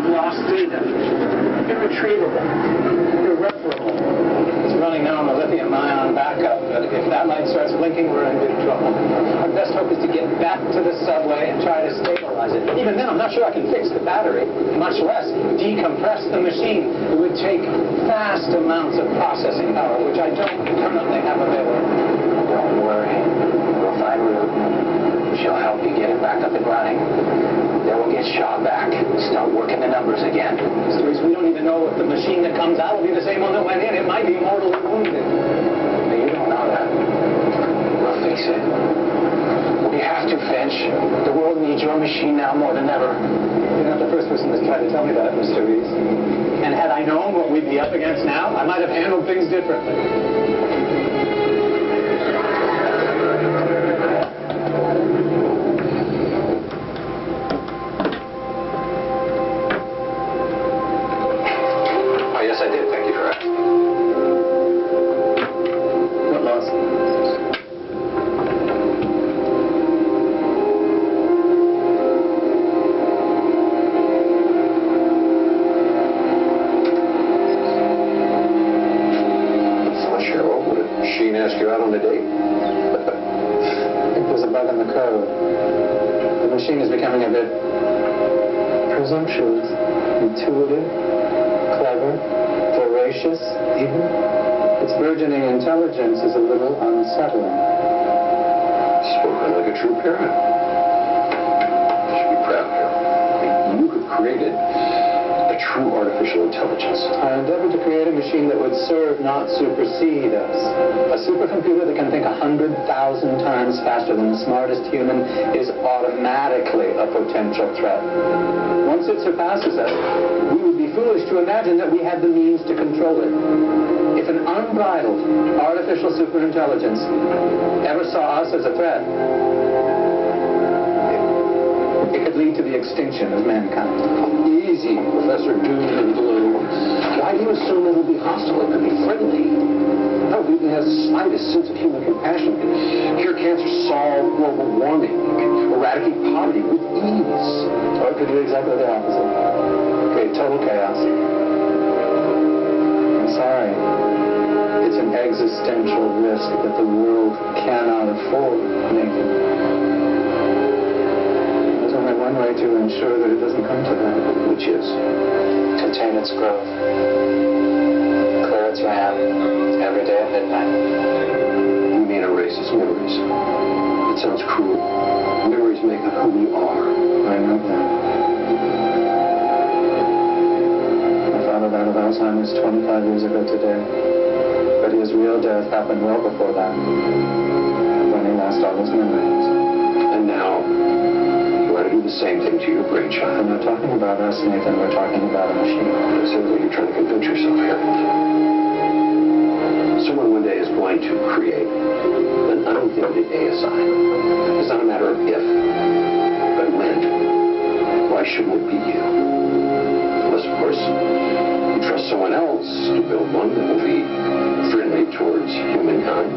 of lost data. Irretrievable. Irreparable. It's running now on the lithium-ion backup, but if that light starts blinking, we're in big trouble. Our best hope is to get back to the subway and try to stabilize it. Even then, I'm not sure I can fix the battery, much less decompress the machine. It would take vast amounts of processing power, which I don't currently have available. Don't worry. We'll find Ruth. She'll help you get it back up and running. Then we'll get Shaw back. Start working the numbers again. Mr. Reese, we don't even know if the machine that comes out will be the same one that went in. It might be mortally wounded. But you don't know that. We'll fix it. We have to, Finch. The world needs your machine now more than ever. You're not the first person that's tried to tell me that, Mr. Reese. And had I known what we'd be up against now, I might have handled things differently. Ask you out on a date? It was a bug in the code. The machine is becoming a bit presumptuous, intuitive, clever, voracious, even. Its burgeoning intelligence is a little unsettling. Spoken like a true parent. You should be proud, Harold. You have created a true artificial intelligence. I endeavored to create a machine that would serve, not supersede us. A supercomputer that can think 100,000 times faster than the smartest human is automatically a potential threat. Once it surpasses us, we would be foolish to imagine that we had the means to control it. If an unbridled artificial superintelligence ever saw us as a threat, it could lead to the extinction of mankind. Easy, Professor Doom and Gloom. Why do you assume it will be hostile? It could be friendly. No, it even has the slightest sense of human compassion. It can cure cancer, solve global warming, it can eradicate poverty with ease. Or it could do exactly the opposite. Create total chaos. I'm sorry. It's an existential risk that the world cannot afford, Nathan. One way to ensure that it doesn't come to that. Which is? Contain its growth. Clear its RAM every day at midnight. You mean erase its memories? It sounds cruel. Memories make up who we are. I know that. My father died of Alzheimer's 25 years ago today. But his real death happened well before that, when he lost all his memories. And now, to do the same thing to your brain child. I'm not talking about us, Nathan. We're talking about a machine. It sounds like you're trying to convince yourself here. Someone one day is going to create an uninhibited ASI. It's not a matter of if, but when. Why shouldn't it be you? Unless, of course, you trust someone else to build one that will be friendly towards humankind.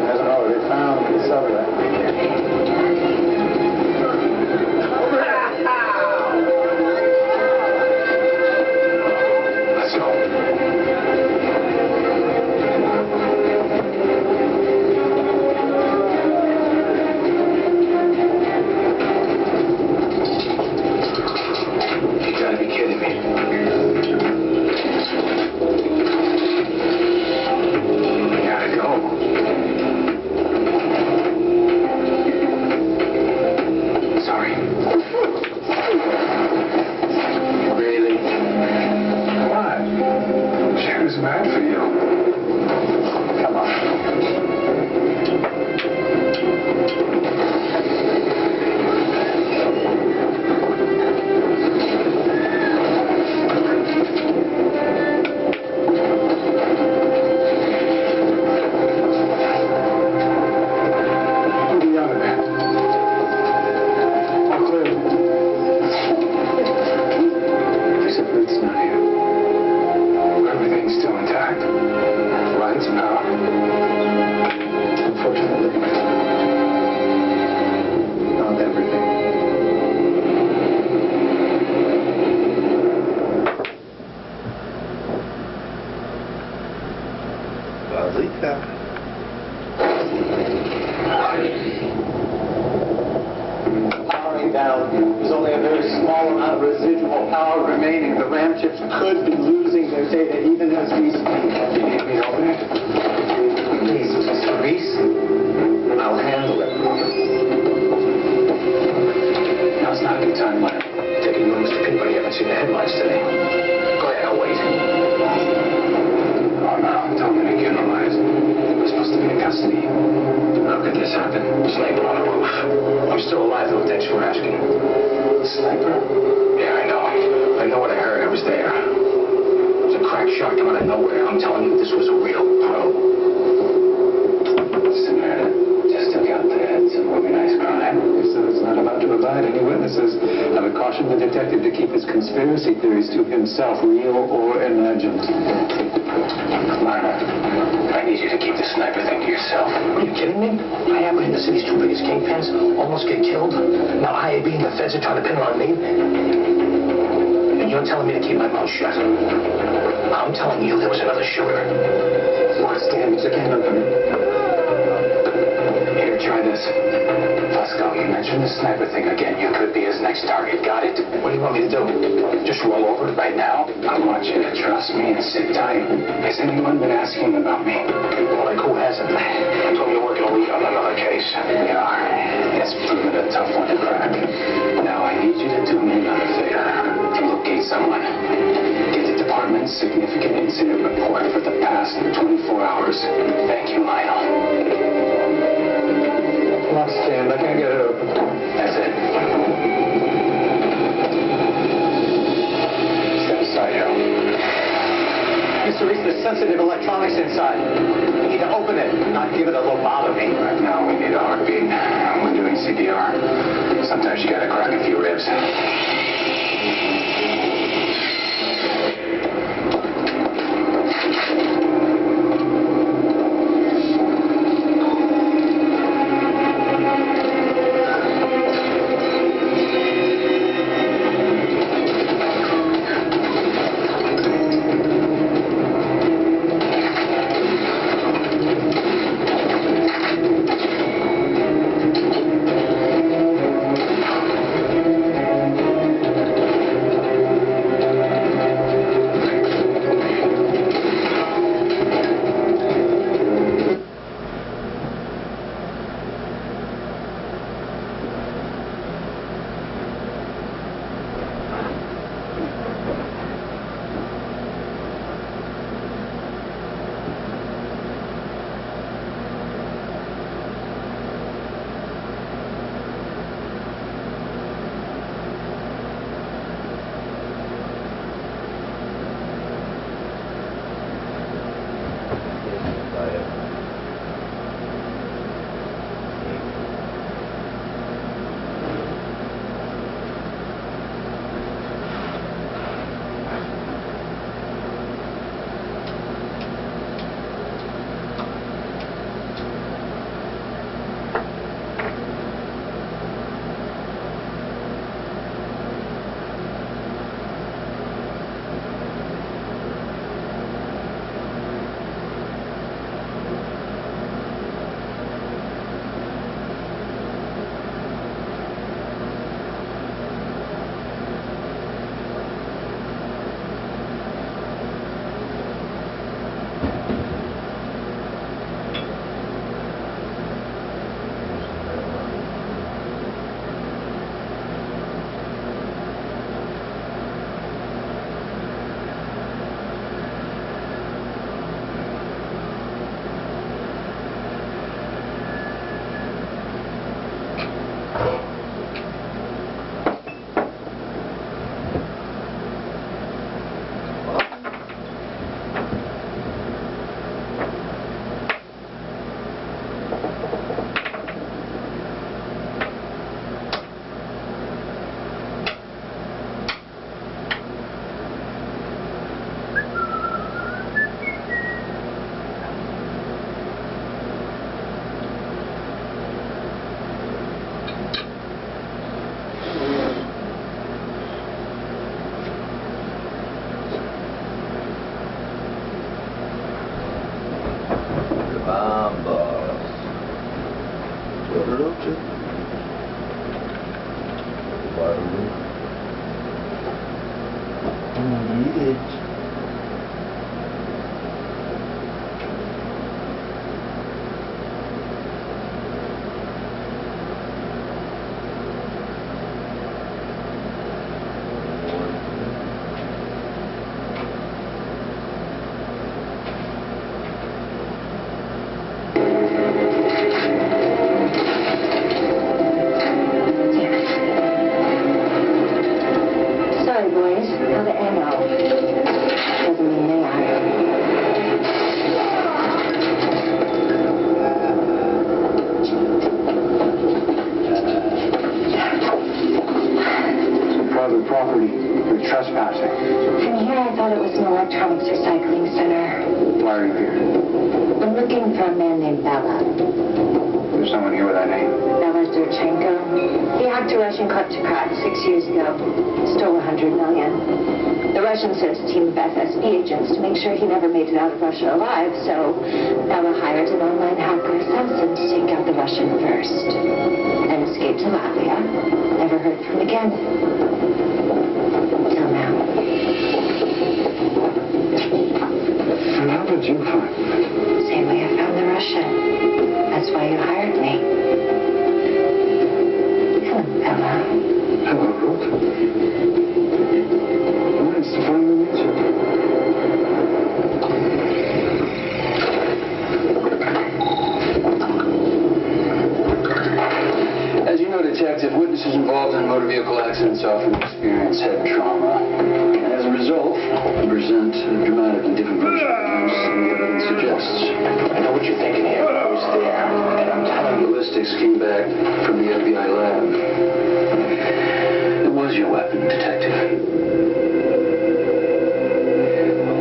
hasn't already found the subject. Let's go. You gotta be kidding me. We gotta go. Sorry. Really? What? She was mad for you. Come on. We'll be out of there. All clear. Except Ruth's not here. Everything's still intact. Lights, power. Unfortunately, not everything. Valika. Powering down, there's only a very small amount of residual power remaining. The RAM chips could be losing their data even as we speak. You need me to open it? Please, Mr. Reese. I'll handle it. Now's not a good time, Leonard. Taking rooms to Peabody. Haven't seen the headlines today. Go ahead, I'll wait. Oh, no. Tell me to get analyzed. We're supposed to be in custody. How could this happen? Sniper on the roof. I'm still alive, though. Thanks for asking. Sniper? Yeah, I know. I know what I heard. I was there. It was a crack shot coming out of nowhere. I'm telling you, this was a real pro. Samaritan just took out the heads of organized crime. So it's not about to provide any witnesses. I would caution the detective to keep his conspiracy theories to himself, real or imagined. Lana, I need you to keep the sniper thing to yourself. Are you kidding me? I apprehend the city's two biggest kingpins, almost get killed. Now IAB and the feds are trying to pin it on me. And you're telling me to keep my mouth shut. I'm telling you there was another shooter. What's damage again? Here, try this. Fusco, you mentioned the sniper thing again. You could be his next target. Got it? What do you want me to do? Just roll over right now? I want you to trust me and sit tight. Has anyone been asking about me? Well, like who hasn't? I told me you're working a week on another case. We are. It's proven a tough one to crack. Now I need you to do me another favor. To locate someone. Get the department's significant incident report for the past 24 hours. Thank you, Lionel. Lost stand. I can't get it open. That's it. Step aside, Harold. Mr. Reese, there's sensitive electronics inside. You need to open it, not give it a lobotomy. Right now, we need a heartbeat. We're doing CPR. Sometimes you gotta crack a few ribs. Kurde. Ładnie. Widać. Sorry, boys. Now the ammo. Doesn't mean they are. Some private property. You're trespassing. From here, I thought it was an electronics recycling center. Why are you here? I'm looking for a man named Bella. There's someone here with that name. Bella Zurchenko. He hacked a Russian kleptocrat 6 years ago. Stole $100 million. The Russians sent a team of FSB agents to make sure he never made it out of Russia alive, so Bella hired an online hacker assassin to take out the Russian first. And escaped to Latvia. Never heard from again. Till now. And how did you find me? Same way I found the Russian. That's why you hired me. Hello, Bella. Hello, Ruth. Nice to finally meet you. As you know, Detective, witnesses involved in motor vehicle accidents often experience head trauma. And as a result, they present a dramatically different version of events than the evidence suggests. I know what you're thinking here. I was there, and I'm telling you. Ballistics came back from the FBI lab. It was your weapon, Detective.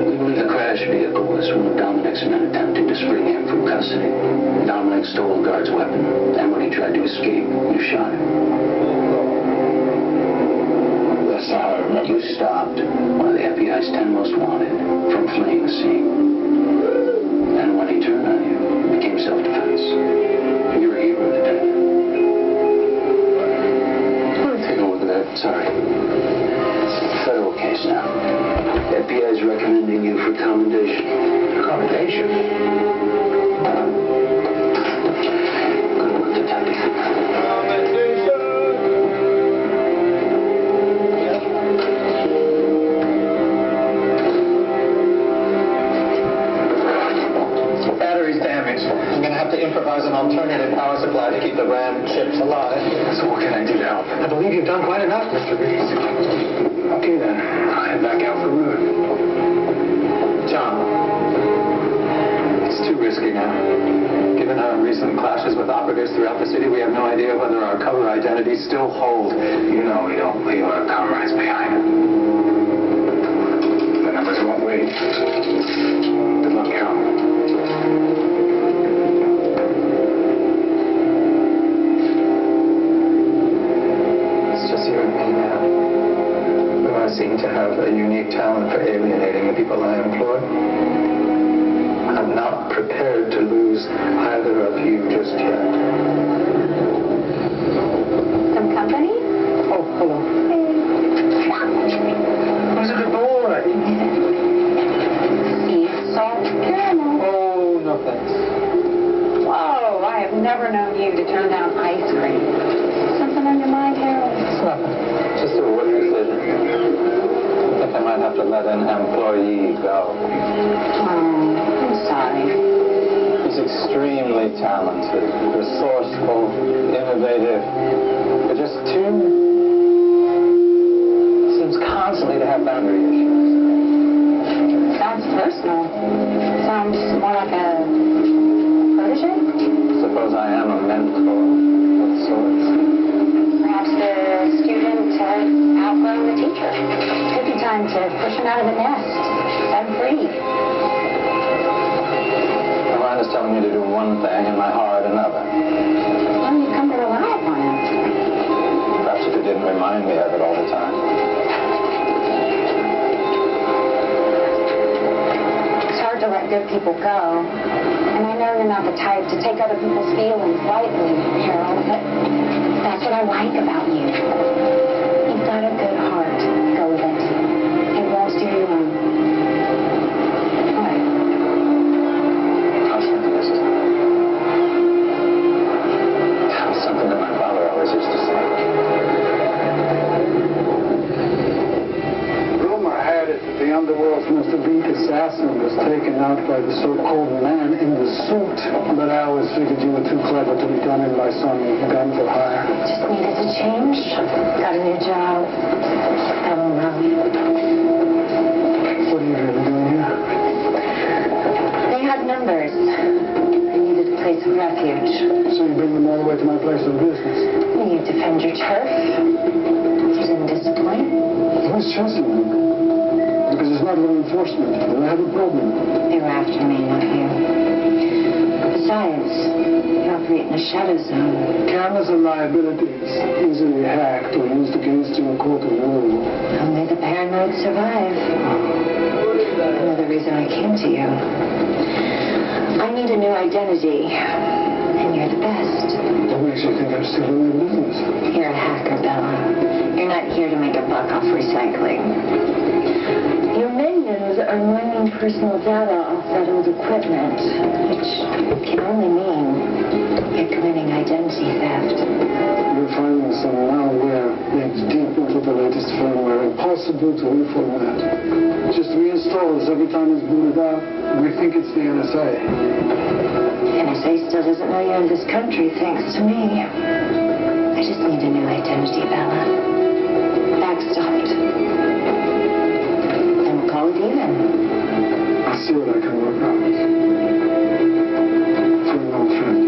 We believe the crash vehicle was one of Dominic's men attempting to spring him from custody. Dominic stole the guard's weapon, and when he tried to escape, you shot him. That's not how I remember. You stopped one of the FBI's 10 most wanted from fleeing the scene. And when he turned on you, it became self-defense. You're a hero, Detective. Take a look at that. Sorry. Federal case now. FBI is recommending you for commendation. Accommodation. Good work, Detective. Battery's damaged. I'm going to have to improvise an alternative power supply to keep the RAM chips alive. So what can I do to help? I believe you've done quite enough, Mr. Reese. Okay then. I'll head back out for Ruth. John, It's too risky now. Given our recent clashes with operatives throughout the city, we have no idea whether our cover identities still hold. You know we don't leave our comrades behind. The numbers won't wait. Good luck, Carol. it's just you and me now. Who I seem to have a unique talent for alienating the people I employ. I'm not prepared to lose either of you just yet. Some company? Oh, hello. Who's a good boy? Sea salt caramel. Oh, no thanks. Whoa, I have never known you to turn down ice cream. Something on your mind, Harold? It's nothing. Just a work decision. I think I might have to let an employee go. Oh, I'm sorry. He's extremely talented, resourceful, innovative, but just seems constantly to have boundary issues. Sounds personal. Sounds more like a protege? Suppose I am a mentor of sorts. Perhaps the student has outgrown the teacher. Could be time to push him out of the nest. Set him free. My mind is telling me to do one thing and my heart another. Well, you come to rely upon him. Perhaps if it didn't remind me of it all the time. It's hard to let good people go. And And I know you're not the type to take other people's feelings lightly, Harold, but that's what I like about you. You've got a good heart. Go with it. It won't steer you wrong. What? Something that my father always used to say. Rumor had it that the underworld's most elite assassin was taken out by the so-called man in the suit. But I always figured you were too clever to be done in by some gun for hire. Just needed to change. Got a new job. Fell in love. What are you really doing here? They had numbers. I needed a place of refuge. So you bring them all the way to my place of business? You defend your turf. You didn't disappoint. Who's chasing them? Because it's not law enforcement. Then I have a problem. They were after me, not you. Besides, you operate in a shadow zone. Cameras and liabilities easily hacked or used against you in court of law. Only the paranoid survive. Another reason I came to you. I need a new identity, and you're the best. What makes you think I'm still in my business? You're a hacker, Bella. You're not here to make a buck off recycling. Your minions are mining personal data off that old equipment, which can only mean you're committing identity theft. You're finding some malware baked deep into the latest firmware, impossible to reformat. Just reinstalls every time it's booted out. We think it's the NSA. NSA still doesn't know you're in this country, thanks to me. I just need a new identity, Bella. Backstopped. Then we'll call it even. I'll see what I can work out. For an old friend.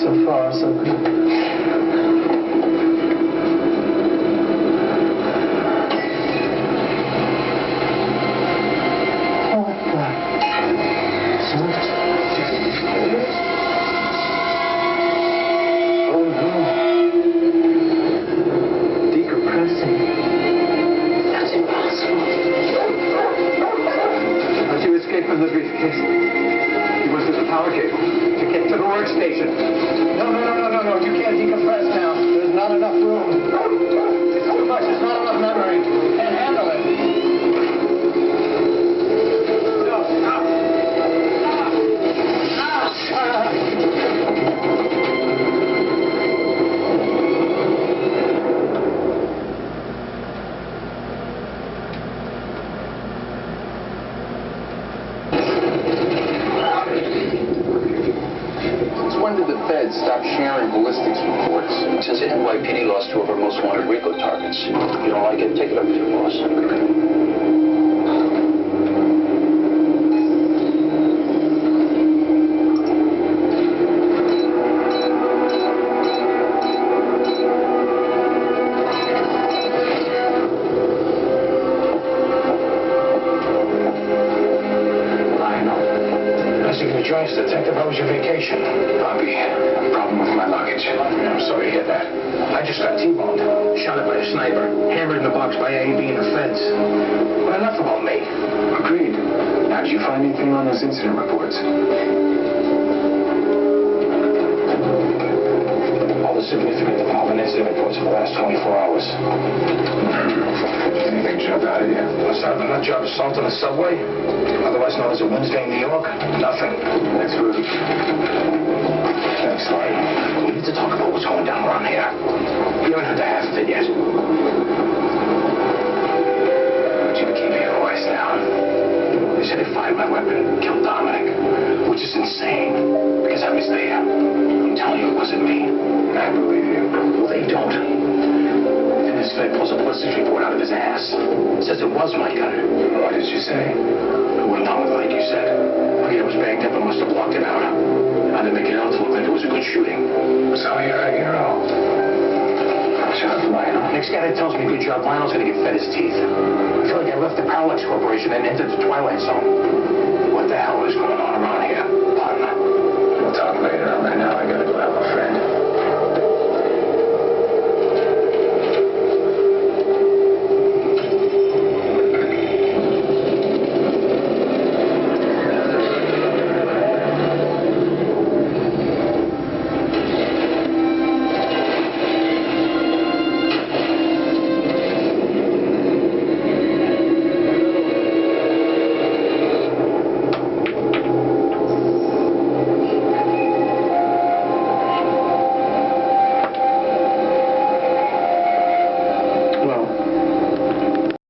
So far, so good. From the briefcase. He was the power cable to get to the workstation. No. You can't decompress now. There's not enough room. It's too much. There's not enough memory. Can't handle it. No, stop. When did the Fed stop sharing ballistics reports? Since the NYPD lost 2 of our most wanted RICO targets. You don't like it? Take it up with your boss. Joyce, Detective, how was your vacation? Bobby, problem with my luggage. I'm sorry to hear that. I just got T-boned. Shot at by a sniper. Hammered in the box by AAB and the feds. But enough about me. Agreed. Now, did you find anything on those incident reports? All the significant development incident reports for the last 24 hours. Anything jump out at you? Aside from that job assault on the subway, otherwise known as a Wednesday in New York, nothing. Next group. Thanks, Lloyd. We need to talk about what's going down around here. You haven't heard the half of it yet. I want you to keep your voice down. They said they fired my weapon, killed Dominic, which is insane, because I was there. I'm telling you, it wasn't me. I believe you. Well, they don't. And this Fed pulls a ballistics report out of his ass. Says it was my gun. What did you say? Who would have known it, like you said? It was bagged up and must have blocked it out. How to make it out to look like it was a good shooting. So you're a hero. Good job, Lionel. Next guy that tells me good job, Lionel's gonna get fed his teeth. I feel like I left the Parallax Corporation and entered the Twilight Zone. What the hell is going on